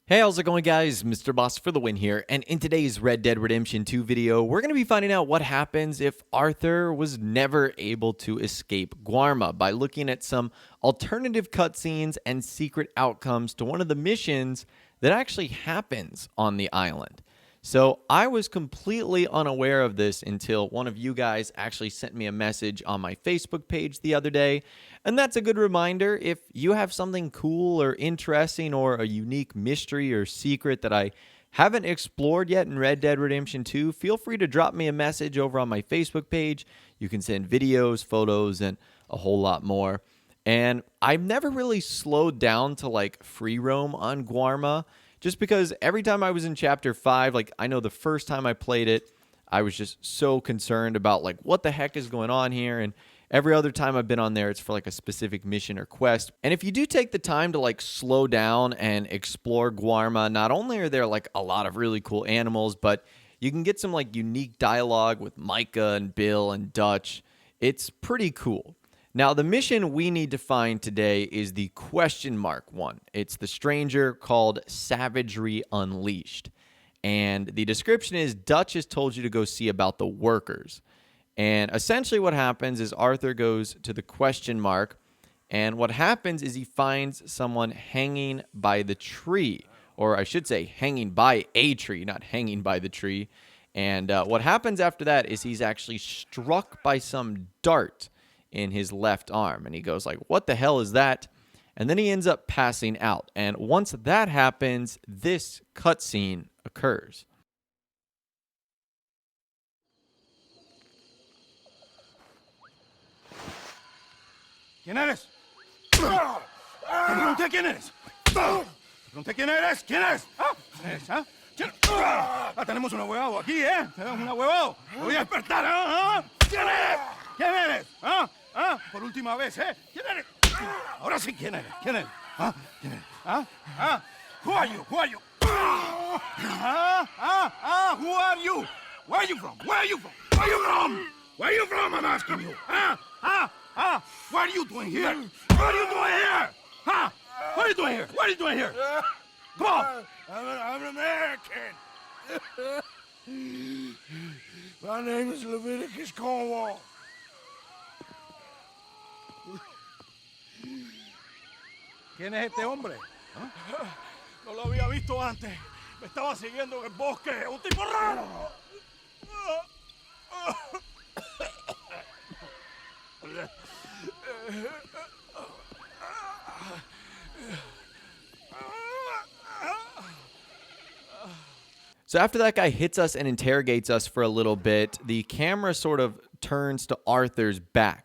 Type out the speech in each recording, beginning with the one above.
Hey, how's it going, guys? Mr. Boss for the win here, and in today's Red Dead Redemption 2 video, we're going to be finding out what happens if Arthur was never able to escape Guarma by looking at some alternative cutscenes and secret outcomes to one of the missions that actually happens on the island. So I was completely unaware of this until one of you guys actually sent me a message on my Facebook page the other day. And that's a good reminder. If you have something cool or interesting or a unique mystery or secret that I haven't explored yet in Red Dead Redemption 2, feel free to drop me a message over on my Facebook page. You can send videos, photos, and a whole lot more. And I've never really slowed down to like free roam on Guarma. Just because every time I was in Chapter 5, like I know the first time I played it, I was just so concerned about like what the heck is going on here. And every other time I've been on there, it's for like a specific mission or quest. And if you do take the time to like slow down and explore Guarma, not only are there like a lot of really cool animals, but you can get some like unique dialogue with Micah and Bill and Dutch. It's pretty cool. Now, the mission we need to find today is the question mark one. It's the stranger called Savagery Unleashed. And the description is Dutch has told you to go see about the workers. And essentially what happens is Arthur goes to the question mark. And what happens is he finds someone hanging by the tree. Or I should say hanging by a tree, not hanging by the tree. And what happens after that is he's actually struck by some dart in his left arm, and he goes like, what the hell is that? And then he ends up passing out. And once that happens, this cutscene occurs. ¿Quién eres? Te pregunté quién eres. Te pregunté quién eres. ¿Quién eres? ¿Quién eres? ¿Ah? ¿Quién? Tenemos un ahuevado aquí, ¿eh? Tenemos un ahuevado. Lo voy a despertar, ¿ah? ¿Quién eres? ¿Quién eres? ¿Ah? ¿Ah? Por última vez, ¿eh? ¿Quién eres? Ahora sí, ¿quién eres? ¿Quién eres? ¿Ah? ¿Quién eres? ¿Ah? ¿Ah? Who are you? Who are you? Who are you? Where are you from? Where are you from? Where are you from? Where are you from? I'm asking you. What are you doing here? What are you doing here? Huh? What are you doing here? What are you doing here? Come on. I'm an American. My name is Leviticus Cornwall. ¿Quién es este hombre? ¿Ah? No lo había visto antes. Me estaba siguiendo en el bosque. ¡Un tipo raro! So after that guy hits us and interrogates us for a little bit, the camera sort of turns to Arthur's back.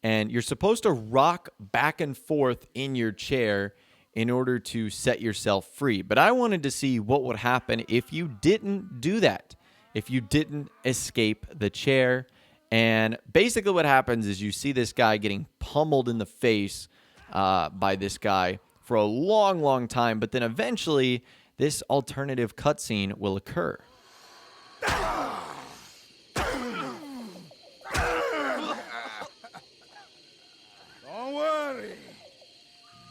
And you're supposed to rock back and forth in your chair in order to set yourself free. But I wanted to see what would happen if you didn't do that, if you didn't escape the chair. And basically what happens is you see this guy getting pummeled in the face by this guy for a long, long time. But then eventually this alternative cutscene will occur. Don't worry.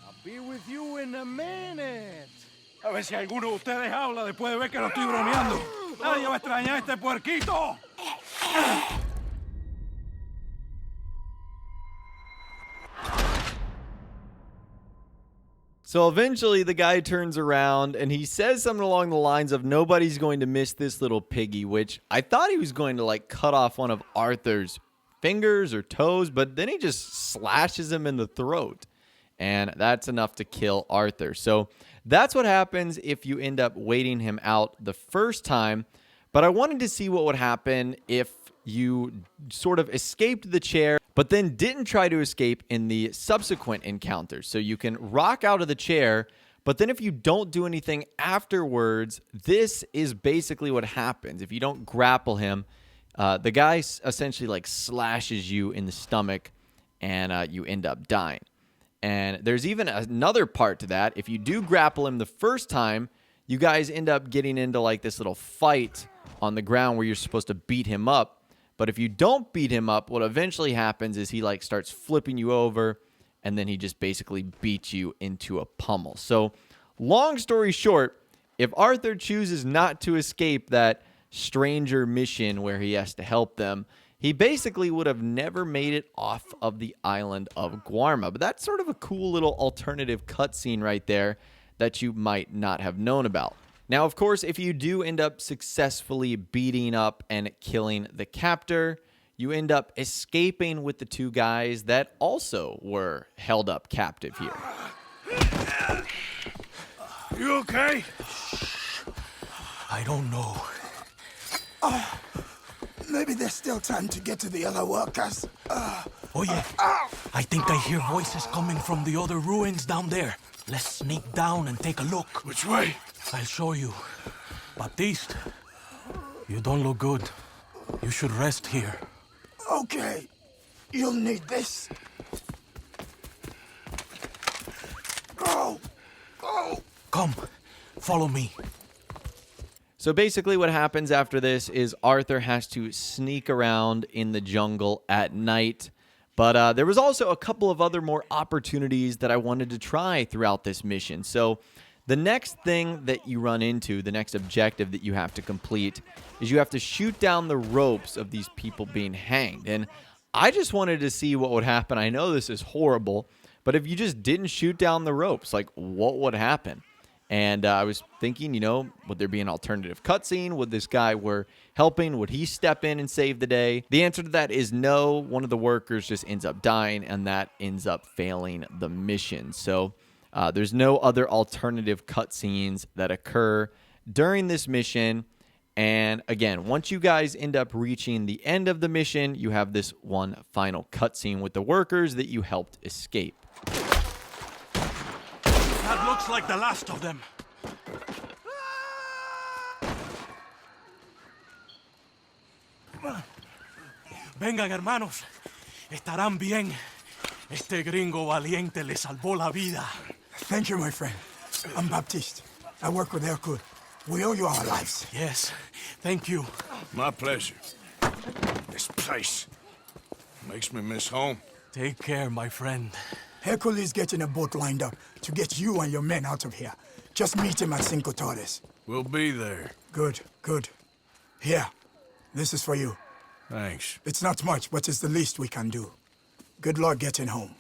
I'll be with you in a minute. A ver si alguno de ustedes habla después de ver que lo estoy bromeando. Nadie va a extrañar a este puerquito. So eventually the guy turns around and he says something along the lines of nobody's going to miss this little piggy, which I thought he was going to like cut off one of Arthur's fingers or toes, but then he just slashes him in the throat. And that's enough to kill Arthur. So that's what happens if you end up waiting him out the first time. But I wanted to see what would happen if you sort of escaped the chair, but then didn't try to escape in the subsequent encounters. So you can rock out of the chair, but then if you don't do anything afterwards, this is basically what happens. If you don't grapple him, the guy essentially like slashes you in the stomach and you end up dying. And there's even another part to that. If you do grapple him the first time, you guys end up getting into like this little fight on the ground where you're supposed to beat him up. But if you don't beat him up, what eventually happens is he like starts flipping you over, and then he just basically beats you into a pummel. So long story short, if Arthur chooses not to escape that stranger mission where he has to help them, he basically would have never made it off of the island of Guarma. But that's sort of a cool little alternative cutscene right there that you might not have known about. Now, of course, if you do end up successfully beating up and killing the captor, you end up escaping with the two guys that also were held up captive here. You okay? I don't know. Maybe there's still time to get to the other workers. Oh yeah, I think I hear voices coming from the other ruins down there. Let's sneak down and take a look. Which way? I'll show you. Baptiste, you don't look good. You should rest here. Okay, you'll need this. Go! Go! Come, follow me. So basically what happens after this is Arthur has to sneak around in the jungle at night. But there was also a couple of other more opportunities that I wanted to try throughout this mission. So the next thing that you run into, the next objective that you have to complete, is you have to shoot down the ropes of these people being hanged. And I just wanted to see what would happen. I know this is horrible, but if you just didn't shoot down the ropes, like what would happen? And I was thinking, would there be an alternative cutscene? Would this guy we're helping, would he step in and save the day? The answer to that is no. One of the workers just ends up dying, and that ends up failing the mission. So there's no other alternative cutscenes that occur during this mission. And again, once you guys end up reaching the end of the mission, you have this one final cutscene with the workers that you helped escape. That looks like the last of them. Vengan, hermanos. Estarán bien. Este gringo valiente le salvó la vida. Thank you, my friend. I'm Baptiste. I work with RDR2. We owe you our lives. Yes, thank you. My pleasure. This place makes me miss home. Take care, my friend. Hercules getting a boat lined up to get you and your men out of here. Just meet him at Cinco Torres. We'll be there. Good, good. Here, this is for you. Thanks. It's not much, but it's the least we can do. Good luck getting home.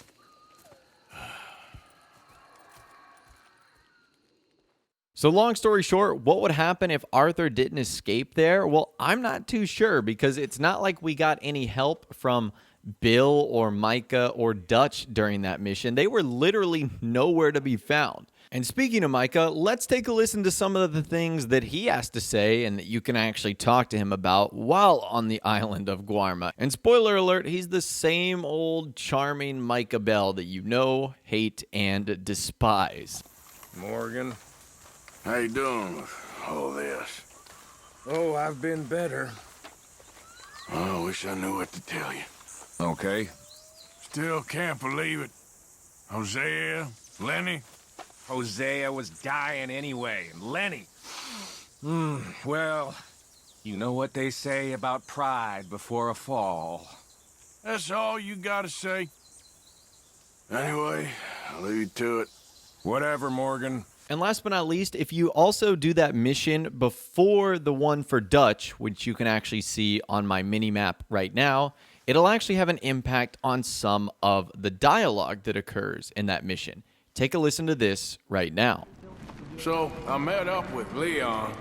So long story short, what would happen if Arthur didn't escape there? Well, I'm not too sure, because it's not like we got any help from Bill or Micah or Dutch during that mission. They were literally nowhere to be found. And speaking of Micah, let's take a listen to some of the things that he has to say and that you can actually talk to him about while on the island of Guarma. And spoiler alert, he's the same old charming Micah Bell that you know, hate, and despise. Morgan, how you doing with all this? Oh, I've been better. I wish I knew what to tell you. Okay. Still can't believe it. Hosea, Lenny. Hosea was dying anyway, and Lenny. Well, you know what they say about pride before a fall. That's all you gotta say? Anyway, I'll leave you to it. Whatever, Morgan. And last but not least, if you also do that mission before the one for Dutch, which you can actually see on my mini-map right now, it'll actually have an impact on some of the dialogue that occurs in that mission. Take a listen to this right now. So, I met up with Leon.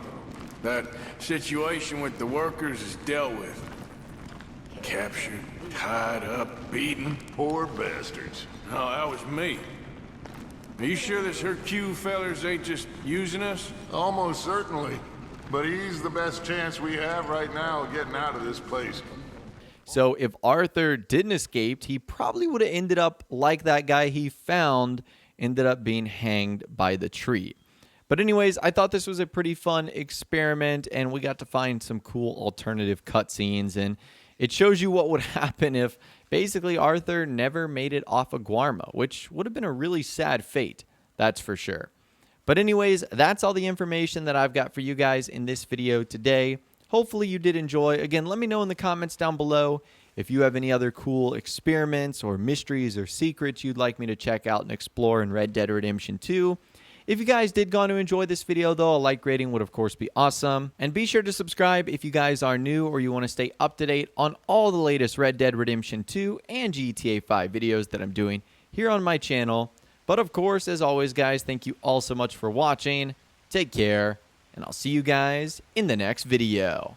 That situation with the workers is dealt with. Captured, tied up, beaten. Poor bastards. No, that was me. Are you sure this Hercule fellers ain't just using us? Almost certainly. But he's the best chance we have right now of getting out of this place. So if Arthur didn't escape, he probably would have ended up like that guy he found, ended up being hanged by the tree. But anyways, I thought this was a pretty fun experiment, and we got to find some cool alternative cutscenes, and it shows you what would happen if basically Arthur never made it off of Guarma, which would have been a really sad fate, that's for sure. But anyways, that's all the information that I've got for you guys in this video today. Hopefully you did enjoy. Again, let me know in the comments down below if you have any other cool experiments or mysteries or secrets you'd like me to check out and explore in Red Dead Redemption 2. If you guys did go on to enjoy this video though, a like rating would of course be awesome. And be sure to subscribe if you guys are new or you want to stay up to date on all the latest Red Dead Redemption 2 and GTA 5 videos that I'm doing here on my channel. But of course, as always guys, thank you all so much for watching. Take care, and I'll see you guys in the next video.